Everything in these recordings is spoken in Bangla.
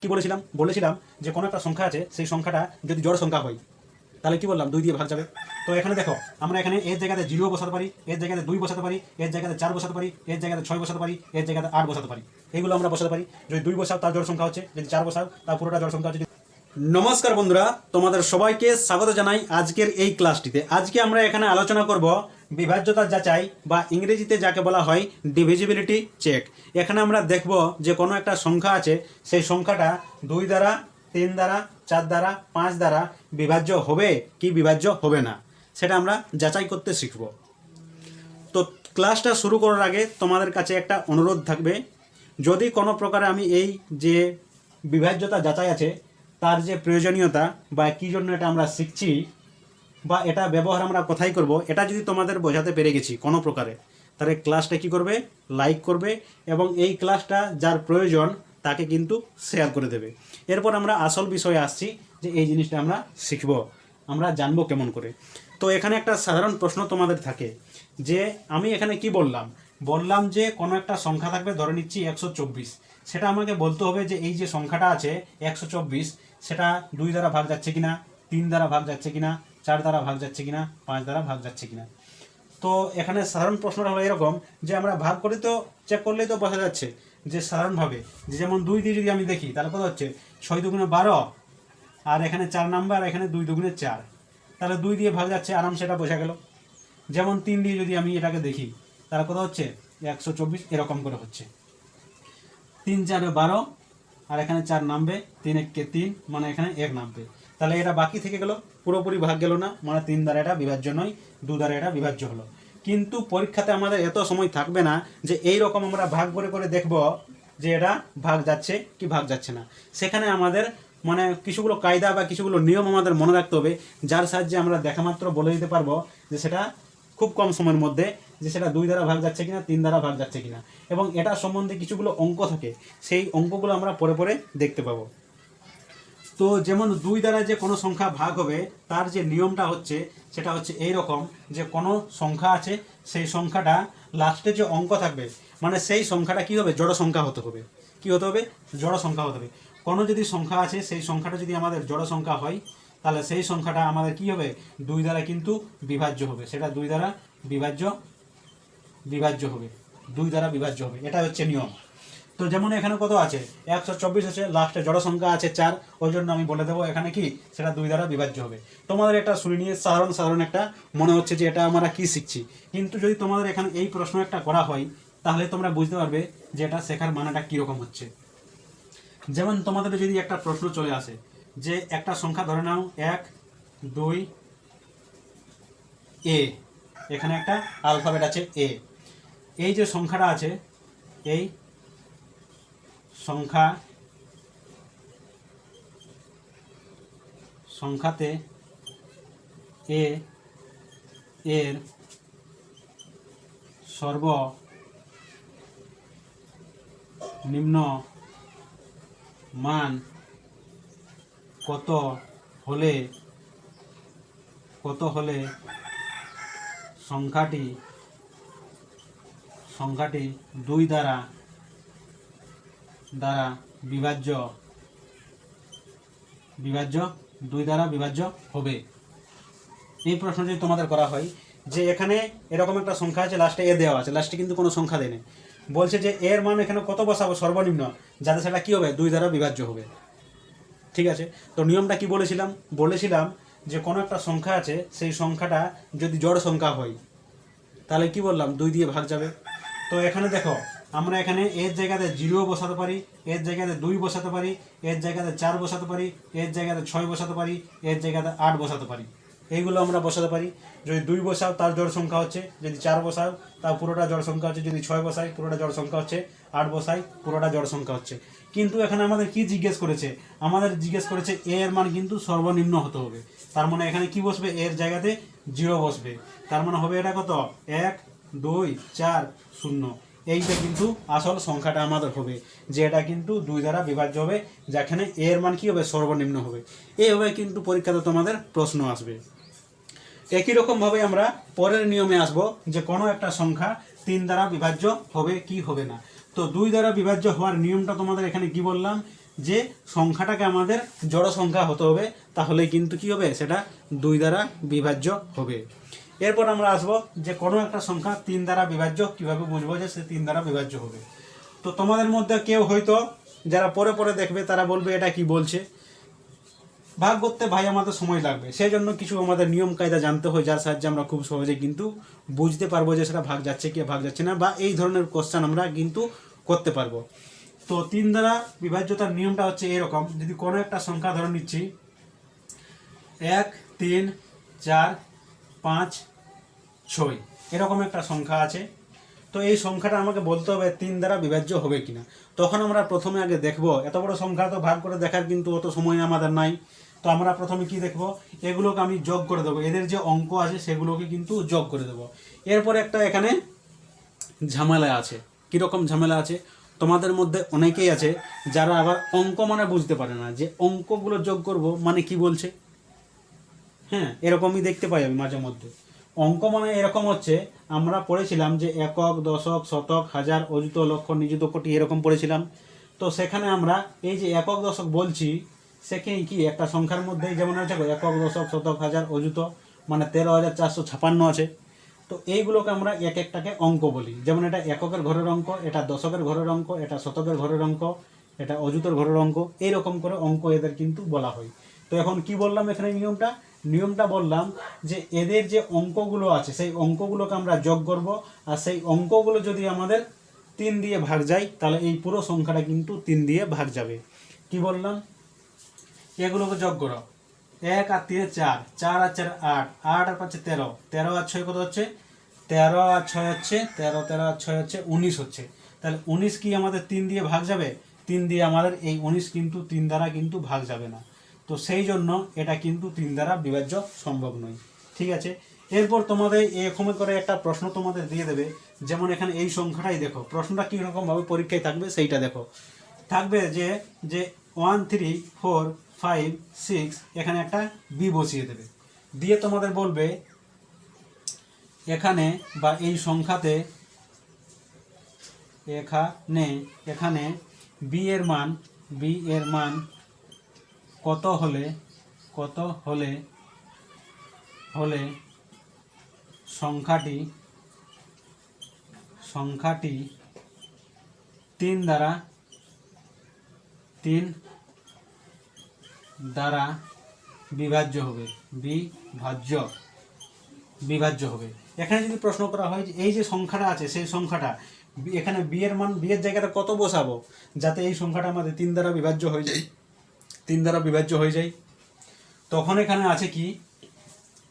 কি বলেছিলাম যে কোনো একটা সংখ্যা আছে, সেই সংখ্যাটা যদি জোড় সংখ্যা হয় তাহলে কি বললাম 2 দিয়ে ভাগ যাবে। তো এখানে দেখো, আমরা এখানে এর জায়গাতে 0 বসাতে পারি, এর জায়গাতে 2 বসাতে পারি, এর জায়গাতে 4 বসাতে পারি, এর জায়গাতে 6 বসাতে পারি, এর জায়গাতে 8 বসাতে পারি। এইগুলো আমরা বসাতে পারি। যদি 2 বসাও তার জোড় সংখ্যা হচ্ছে, যদি 4 বসাও তার পুরোটা জোড় সংখ্যা হচ্ছে। নমস্কার বন্ধুরা, তোমাদের সবাইকে স্বাগত জানাই আজকের এই ক্লাসটিতে। আজকে আমরা এখানে আলোচনা করব বিভাজ্যতা যাচাই বা ইংরেজিতে যাকে বলা হয় ডিভিজিবিলিটি চেক। এখানে আমরা দেখব যে কোনো একটা সংখ্যা আছে, সেই সংখ্যাটা 2 দ্বারা, 3 দ্বারা, 4 দ্বারা, 5 দ্বারা বিভাজ্য হবে কি বিভাজ্য হবে না, সেটা আমরা যাচাই করতে শিখব। তো ক্লাসটা শুরু করার আগে তোমাদের কাছে একটা অনুরোধ থাকবে, যদি কোনো প্রকারে আমি এই যে বিভাজ্যতা যাচাই আছে তার যে প্রয়োজনীয়তা বা কী জন্য এটা আমরা শিখছি বা এটা ব্যবহার আমরা কোথায় করব, এটা যদি তোমাদের বোঝাতে পেরে গেছি কোনো প্রকারে, তাহলে ক্লাসটা কি করবে, লাইক করবে এবং এই ক্লাসটা যার প্রয়োজন তাকে কিন্তু শেয়ার করে দেবে। এরপর আমরা আসল বিষয়ে আসছি যে এই জিনিসটা আমরা শিখব, আমরা জানবো কেমন করে। তো এখানে একটা সাধারণ প্রশ্ন তোমাদের থাকে যে আমি এখানে কি বললাম যে কোনো একটা সংখ্যা থাকবে, ধরে নিচ্ছি 124। সেটা আমাকে বলতে হবে যে এই যে সংখ্যাটা আছে 124, সেটা 2 দ্বারা ভাগ যাচ্ছে কিনা, 3 দ্বারা ভাগ যাচ্ছে কিনা, 4 দ্বারা ভাগ যাচ্ছে কিনা, 5 দ্বারা ভাগ যাচ্ছে কিনা। তো এখানে সাধারণ প্রশ্নটা হলো এরকম যে আমরা ভাগ করে তো চেক করলেই তো বোঝা যাচ্ছে যে সাধারণভাবে যে যেমন 2 দিয়ে যদি আমি দেখি তাহলে কত হচ্ছে 6 দুগুণে 12, আর এখানে 4 নাম্বার, এখানে 2 দুগুণে 4, তাহলে 2 দিয়ে ভাগ যাচ্ছে, আরাম সেটা বোঝা গেল। যেমন 3 দিয়ে যদি আমি এটাকে দেখি তাহলে কত হচ্ছে 124, এরকম করে হচ্ছে 3 4 12, আর এখানে 4 নামবে, 3 1 কে 3, মানে এখানে 1 নামবে। তাহলে এটা বাকি থেকে গেল, পুরোপুরি ভাগ গেল না, মানে 3 দ্বারা এটা বিভাজ্য নয়, 2 দ্বারা এটা বিভাজ্য হলো। কিন্তু পরীক্ষাতে আমাদের এত সময় থাকবে না যে এই রকম আমরা ভাগ করে করে দেখব যে এটা ভাগ যাচ্ছে কি ভাগ যাচ্ছে না। সেখানে আমাদের মানে কিছুগুলো কায়দা বা কিছুগুলো নিয়ম আমাদের মনে রাখতে হবে, যার সাহায্যে আমরা দেখা মাত্র বলে দিতে পারবো যে সেটা খুব কম সময়ের মধ্যে যে সেটা 2 দ্বারা ভাগ যাচ্ছে কিনা, 3 দ্বারা ভাগ যাচ্ছে কিনা। এবং এটা সম্বন্ধে কিছুগুলো অঙ্ক থাকে, সেই অঙ্কগুলো আমরা পরে পরে দেখতে পাবো। তো যেমন 2 দ্বারা যে কোনো সংখ্যা ভাগ হবে তার যে নিয়মটা হচ্ছে সেটা হচ্ছে এই রকম যে কোনো সংখ্যা আছে, সেই সংখ্যাটা লাস্টে যে অঙ্ক থাকবে মানে সেই সংখ্যাটা কি হবে, জড় সংখ্যা হতে হবে। কি হতে হবে, জড় সংখ্যা হতে হবে। কোনো যদি সংখ্যা আছে সেই সংখ্যাটা যদি আমাদের জড় সংখ্যা হয় তাহলে সেই সংখ্যাটা আমাদের কি হবে, 2 দ্বারা কিন্তু বিভাজ্য হবে। সেটা 2 দ্বারা বিভাজ্য হবে, 2 দ্বারা বিভাজ্য হবে, এটা হচ্ছে নিয়ম। তো যেমন এখানে কত আছে 124 আছে, লাস্টে জড় সংখ্যা আছে 4, ওই জন্য আমি বলে দেবো এখানে কি সেটা 2 দ্বারা বিভাজ্য হবে। তোমাদের এটা শুনে নিয়ে সাধারণ একটা মনে হচ্ছে যে এটা আমরা কি শিখছি, কিন্তু যদি তোমাদের এখানে এই প্রশ্ন একটা করা হয় তাহলে তোমরা বুঝতে পারবে যে এটা শেখার মানেটা কীরকম হচ্ছে। যেমন তোমাদের যদি একটা প্রশ্ন চলে আসে যে একটা সংখ্যা ধরে নাও 1 2 এ, এখানে একটা আলফাবেট আছে এ। এই যে সংখ্যাটা আছে, এই সংখ্যাতে এ এর সর্বনিম্ন মান কত হলে সংখ্যাটি 2 দ্বারা বিভাজ্য 2 দ্বারা বিভাজ্য হবে। এই প্রশ্ন যদি তোমাদের করা হয় যে এখানে এরকম একটা সংখ্যা আছে, লাস্টে এ দেওয়া আছে, লাস্টে কিন্তু কোনো সংখ্যা দেয়নি, বলছে যে এর মান এখানে কত বসাবো সর্বনিম্ন যাতে সেটা কী হবে, 2 দ্বারা বিভাজ্য হবে। ঠিক আছে, তো নিয়মটা কি বলেছিলাম যে কোনো একটা সংখ্যা আছে, সেই সংখ্যাটা যদি জড় সংখ্যা হয় তাহলে কি বললাম 2 দিয়ে ভাগ যাবে। তো এখানে দেখো, আমরা এখানে এর জায়গাতে 0 বসাতে পারি, এর জায়গাতে 2 বসাতে পারি, এর জায়গাতে 4 বসাতে পারি, এর জায়গাতে 6 বসাতে পারি, এর জায়গাতে 8 বসাতে পারি। এইগুলো আমরা বসাতে পারি। যদি 2 বসাও তার জড় সংখ্যা হচ্ছে, যদি 4 বসাও তার পুরোটা জড় সংখ্যা হচ্ছে, যদি 6 বসাই পুরোটা জড় সংখ্যা হচ্ছে, 8 বসাই পুরোটা জড় সংখ্যা হচ্ছে। কিন্তু এখানে আমাদের কি জিজ্ঞেস করেছে, এ এর মান কিন্তু সর্বনিম্ন হতে হবে। তার মানে এখানে কি বসবে, এর জায়গাতে 0 বসবে। তার মানে হবে এটা কত, 1 2 4 0। এইটা কিন্তু আসল সংখ্যাটা আমাদের হবে, যে এটা কিন্তু 2 দ্বারা বিভাজ্য হবে, যেখানে এর মান কি হবে, সর্বনিম্ন হবে। এইভাবে কিন্তু পরীক্ষাতে তোমাদের প্রশ্ন আসবে। একই রকমভাবে আমরা পরের নিয়মে আসব যে কোনো একটা সংখ্যা 3 দ্বারা বিভাজ্য হবে কি হবে না। তো 2 দ্বারা বিভাজ্য হওয়ার নিয়মটা তোমাদের এখানে কি বললাম যে সংখ্যাটাকে আমাদের জড় সংখ্যা হতে হবে, তাহলে কিন্তু কি হবে, সেটা 2 দ্বারা বিভাজ্য হবে। এরপর আমরা আসবো যে কোনো একটা সংখ্যা 3 দ্বারা বিভাজ্য কিভাবে বুঝবো যে সে 3 দ্বারা বিভাজ্য হবে। তো তোমাদের মধ্যে কেউ হয়তো যারা পরে পরে দেখবে তারা বলবে এটা কি বলছে, ভাগ করতে ভাই আমাদের সময় লাগবে, সেই জন্য কিছু আমাদের নিয়ম কায়দা জানতে হয়, যার সাহায্যে আমরা খুব সহজে কিন্তু বুঝতে পারবো যে সেটা ভাগ যাচ্ছে কি ভাগ যাচ্ছে না, বা এই ধরনের কোশ্চেন আমরা কিন্তু করতে পারবো। তো 3 দ্বারা বিভাজ্যতার নিয়মটা হচ্ছে এরকম, যদি কোনো একটা সংখ্যা ধরে নিচ্ছি 1 3 4 5 6 এরকম একটা সংখ্যা আছে, তো এই সংখ্যাটা আমাকে বলতে হবে 3 দ্বারা বিভাজ্য হবে কিনা। তখন আমরা প্রথমে আগে দেখব, এত বড় সংখ্যা তো ভাগ করে দেখার কিন্তু অত সময় আমাদের নাই, তো আমরা প্রথমে কি দেখব, এগুলোকে আমি যোগ করে দেবো, এদের যে অঙ্ক আছে সেগুলোকে কিন্তু যোগ করে দেবো। এরপর একটা এখানে ঝামেলা আছে। কীরকম ঝামেলা আছে, তোমাদের মধ্যে অনেকেই আছে যারা আবার অঙ্ক মানে বুঝতে পারে না, যে অঙ্কগুলো যোগ করব মানে কি বলছে। হ্যাঁ, এরকমই দেখতে পাই আমি মাঝে মধ্যে। অঙ্ক মানে এরকম হচ্ছে, আমরা পড়েছিলাম যে একক, দশক, শতক, হাজার, অযুত, লক্ষ, নিযুত, কোটি এরকম পড়েছিলাম। তো সেখানে আমরা এই যে একক দশক বলছি, সেখানে কি একটা সংখ্যার মধ্যে যেমন আছে একক, দশক, শতক, হাজার, অযুত, মানে 13,456 আছে। তো এইগুলোকে আমরা এক একটাকে অঙ্ক বলি, যেমন এটা এককের ঘরের অঙ্ক, এটা দশকের ঘরের অঙ্ক, এটা শতকের ঘরের অঙ্ক, এটা অযুতের ঘরের অঙ্ক, এইরকম করে অঙ্ক এদের কিন্তু বলা হয়। তো এখন কি বললাম এখানে নিয়মটা বললাম যে এদের যে অঙ্কগুলো আছে সেই অঙ্কগুলোকে আমরা যোগ করব, আর সেই অঙ্কগুলো যদি আমাদের 3 দিয়ে ভাগ যায় তাহলে এই পুরো সংখ্যাটা কিন্তু 3 দিয়ে ভাগ যাবে। কি বললাম, এগুলোকে যোগ করো, 1 আর 3 4, 4 আর 4 8, 8 আর 5 13, 13 আর 6 কত হচ্ছে, 13 আর 6 হচ্ছে 13, 13 আর 6 হচ্ছে 19 হচ্ছে। তাহলে 19 কি আমাদের 3 দিয়ে ভাগ যাবে, 3 দিয়ে আমাদের এই 19 কিন্তু 3 দ্বারা কিন্তু ভাগ যাবে না। তো সেই জন্য এটা কিন্তু 3 দ্বারা বিভাজ্য সম্ভব নয়। ঠিক আছে, এরপর তোমাদের এরকম করে একটা প্রশ্ন তোমাদের দিয়ে দেবে, যেমন এখানে এই সংখ্যাটাই দেখো, প্রশ্নটা কীরকমভাবে পরীক্ষায় থাকবে সেইটা দেখো। থাকবে যে যে 1 3 4 5 6 এখানে একটা বি বসিয়ে দেবে, দিয়ে তোমাদের বলবে এখানে বা এই সংখ্যাতে এখানে বি এর মান কত হলে সংখ্যাটি 3 দ্বারা বিভাজ্য হবে। এখানে যদি প্রশ্ন করা হয় যে এই যে সংখ্যাটা আছে সেই সংখ্যাটা এখানে বি এর মান, বি এর জায়গাটা কত বসাবো যাতে এই সংখ্যাটা আমাদের 3 দ্বারা বিভাজ্য হয়ে যায়, তখন এখানে আছে কি,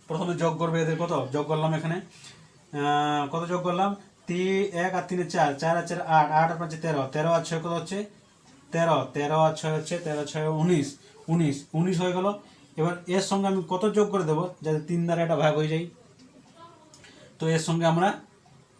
প্রথমে যোগ করবে, এদের কত যোগ করলাম, এখানে কত যোগ করলাম, 1 আর 3 4, 4 আর 4 8, 8 আর 5 13, 13 আর 6 কত হচ্ছে 13, 13 আর 6 হচ্ছে 13, 6 19 হয়ে গেল। এবার এর সঙ্গে আমি কত যোগ করে দেবো যাতে 3 দ্বারা এটা ভাগ হয়ে যায়। তো এর সঙ্গে আমরা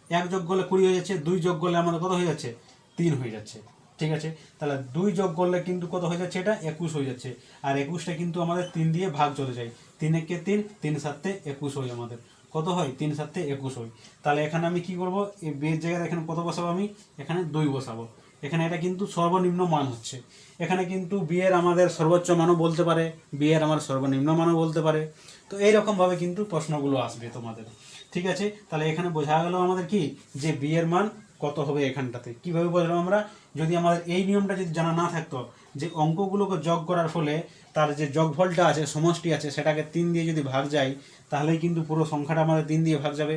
1 যোগ করলে 20 হয়ে যাচ্ছে, 2 যোগ করলে আমাদের কত হয়ে যাচ্ছে 3 হয়ে যাচ্ছে। ঠিক আছে, তাহলে 2 যোগ করলে কিন্তু কত হয়ে যাচ্ছে, এটা 21 হয়ে যাচ্ছে, আর 21টা কিন্তু আমাদের 3 দিয়ে ভাগ চলে যায়, 3 একে 3, 3 7 21 হয়, আমাদের কত হয় 3 7 21 হয়। তাহলে এখানে আমি কি করব, এই বের জায়গায় এখানে কত বসাবো, আমি এখানে 2 বসাবো। এখানে এটা কিন্তু সর্বনিম্ন মান হচ্ছে, এখানে কিন্তু বি এর আমাদের সর্বোচ্চ মানও বলতে পারে, বি এর আমার সর্বনিম্ন মানও বলতে পারে। তো এইরকমভাবে কিন্তু প্রশ্নগুলো আসবে তোমাদের। ঠিক আছে, তাহলে এখানে বোঝা গেল আমাদের কি, যে বি এর মান কত হবে এখানটাতে। কিভাবে বুঝলাম আমরা, যদি আমাদের এই নিয়মটা যদি জানা না থাকতো যে অঙ্কগুলোকে যোগ করার ফলে তার যে যোগফলটা আছে, সমষ্টি আছে, সেটাকে 3 দিয়ে যদি ভাগ যায় তাহলেই কিন্তু পুরো সংখ্যাটা আমাদের 3 দিয়ে ভাগ যাবে।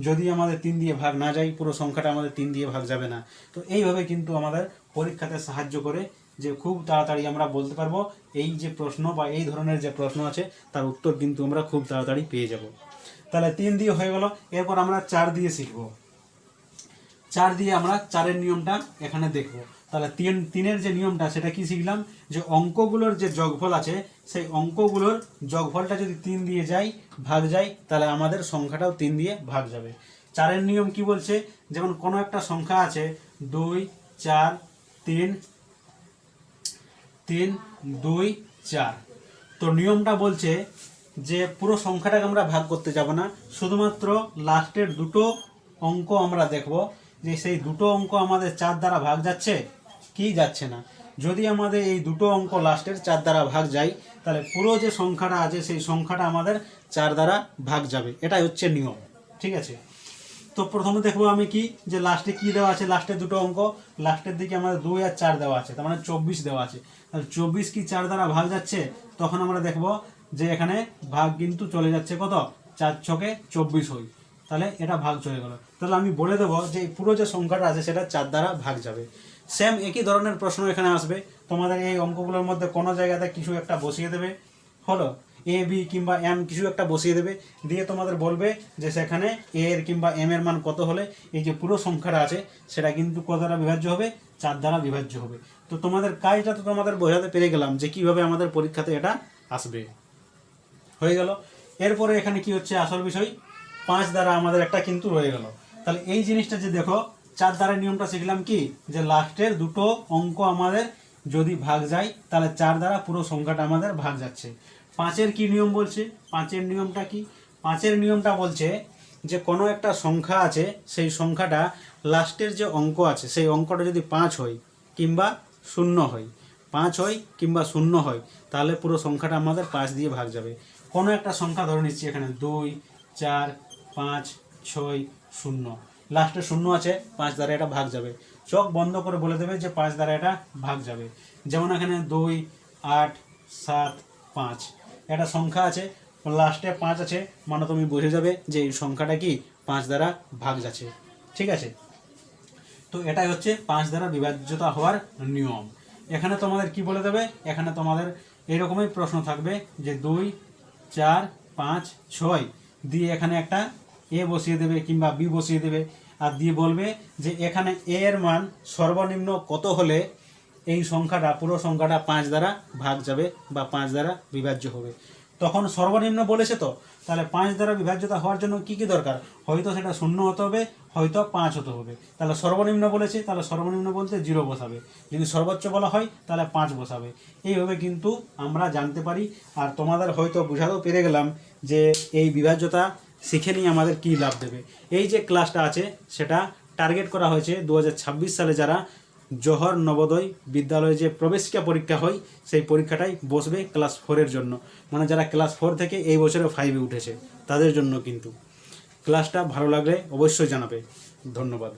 যদি আমাদের 3 দিয়ে ভাগ না যায় পুরো সংখ্যাটা আমাদের 3 দিয়ে ভাগ যাবে না। তো এইভাবে কিন্তু আমাদের পরীক্ষাতে সাহায্য করে, যে খুব তাড়াতাড়ি আমরা বলতে পারবো এই যে প্রশ্ন বা এই ধরনের যে প্রশ্ন আছে তার উত্তর কিন্তু আমরা খুব তাড়াতাড়ি পেয়ে যাব। তাহলে 3 দিয়ে হয়ে গেল, এরপর আমরা 4 দিয়ে শিখব। 4 দিয়ে আমরা 4-এর নিয়মটা এখানে দেখব। তাহলে 3-এর যে নিয়মটা সেটা কি শিখলাম, যে অঙ্কগুলোর যে যোগফল আছে সেই অঙ্কগুলোর যোগফলটা যদি 3 দিয়ে ভাগ যায় তাহলে আমাদের সংখ্যাটাও 3 দিয়ে ভাগ যাবে। 4-এর নিয়ম কি বলছে, যেমন কোনো একটা সংখ্যা আছে 2 4 3 3 2 4, তো নিয়মটা বলছে যে পুরো সংখ্যাটাকে আমরা ভাগ করতে যাব না, শুধুমাত্র লাস্টের দুটো অঙ্ক আমরা দেখব যে সেই দুটো অঙ্ক আমাদের 4 দ্বারা ভাগ যাচ্ছে কি যাচ্ছে না। যদি আমাদের এই দুটো অঙ্ক লাস্টের 4 দ্বারা ভাগ যায়, তাহলে পুরো যে সংখ্যাটা আছে সেই সংখ্যাটা আমাদের 4 দ্বারা ভাগ যাবে। এটাই হচ্ছে নিয়ম, ঠিক আছে। তো প্রথমে দেখবো আমি কি, যে লাস্টে কি দেওয়া আছে, লাস্টের দুটো অঙ্ক, লাস্টের দিকে আমাদের 2 আর 4 দেওয়া আছে, তার মানে 24 দেওয়া আছে। তাহলে 24 কি 4 দ্বারা ভাগ যাচ্ছে? তখন আমরা দেখবো যে এখানে ভাগ কিন্তু চলে যাচ্ছে কত, 4 ছকে 24 হই, তাহলে এটা ভাগ চলে গেল। তাহলে আমি বলে দেবো যে পুরো যে সংখ্যাটা আছে সেটা 4 দ্বারা ভাগ যাবে। সেম একই ধরনের প্রশ্ন এখানে আসবে, তোমাদের এই অঙ্কগুলোর মধ্যে কোনো জায়গাতে কিছু একটা বসিয়ে দেবে, হলো এ বি কিংবা এম কিছু একটা বসিয়ে দেবে, দিয়ে তোমাদের বলবে যে সেখানে এ এর কিংবা এম এর মান কত হলে এই যে পুরো সংখ্যাটা আছে সেটা কিন্তু কত দ্বারা বিভাজ্য হবে, 4 দ্বারা বিভাজ্য হবে। তো তোমাদের কাজটা তো তোমাদের বোঝাতে পেরে গেলাম যে কিভাবে আমাদের পরীক্ষাতে এটা আসবে, হয়ে গেল। এরপরে এখানে কি হচ্ছে আসল বিষয়, 5 দ্বারা আমাদের একটা কিন্তু রয়ে গেল। তাহলে এই জিনিসটা যে দেখো, 4 দ্বারা নিয়মটা শিখলাম কি, যে লাস্টের দুটো অঙ্ক আমাদের যদি ভাগ যায় তাহলে 4 দ্বারা পুরো সংখ্যাটা আমাদের ভাগ যাচ্ছে। 5-এর কি নিয়ম বলছে, 5-এর নিয়মটা কি, 5-এর নিয়মটা বলছে যে কোনো একটা সংখ্যা আছে, সেই সংখ্যাটা লাস্টের যে অঙ্ক আছে সেই অঙ্কটা যদি 5 হয় কিংবা 0 হয়, 5 হয় কিংবা 0 হয়, তাহলে পুরো সংখ্যাটা আমাদের 5 দিয়ে ভাগ যাবে। কোনো একটা সংখ্যা ধরে নিচ্ছি এখানে 2 4 5 6 0, লাস্টে 0 আছে, 5 দ্বারা এটা ভাগ যাবে। চোখ বন্ধ করে বলে দেবে যে 5 দ্বারা এটা ভাগ যাবে। যেমন এখানে 2 8 7 5 একটা সংখ্যা আছে, লাস্টে 5 আছে, মানে তুমি বুঝে যাবে যে এই সংখ্যাটা কি 5 দ্বারা ভাগ যাচ্ছে, ঠিক আছে। তো এটাই হচ্ছে 5 দ্বারা বিভাজ্যতা হওয়ার নিয়ম। এখানে তোমাদের কি বলে দেবে, এখানে তোমাদের এইরকমই প্রশ্ন থাকবে যে 2 4 5 6 দিয়ে এখানে একটা এ বসিয়ে দেবে কিংবা বি বসিয়ে দেবে, আর দিয়ে বলবে যে এখানে এ এর মান সর্বনিম্ন কত হলে এই সংখ্যাটা পুরো সংখ্যাটা 5 দ্বারা ভাগ যাবে বা 5 দ্বারা বিভাজ্য হবে। তখন সর্বনিম্ন বলেছে, তো তাহলে 5 দ্বারা বিভাজ্যতা হওয়ার জন্য কি কি দরকার, হয়তো সেটা 0 হতে হবে, হয়তো 5 হতে হবে। তাহলে সর্বনিম্ন বলেছে, তাহলে সর্বনিম্ন বলতে 0 বসাবে, যদি সর্বোচ্চ বলা হয় তাহলে 5 বসাবে। এইভাবে কিন্তু আমরা জানতে পারি। আর তোমাদের হয়তো বোঝাতেও পেরে গেলাম যে এই বিভাজ্যতা শিখে নিয়ে আমাদের কী লাভ দেবে। এই যে ক্লাসটা আছে সেটা টার্গেট করা হয়েছে 2026 সালে যারা জওহর নবোদয় বিদ্যালয়ে যে প্রবেশিকা পরীক্ষা হয় সেই পরীক্ষাটাই বসবে ক্লাস 4-এর জন্য, মানে যারা ক্লাস 4 থেকে এই বছরে 5-এ উঠেছে তাদের জন্য। কিন্তু ক্লাসটা ভালো লাগলে অবশ্যই জানাবে। ধন্যবাদ।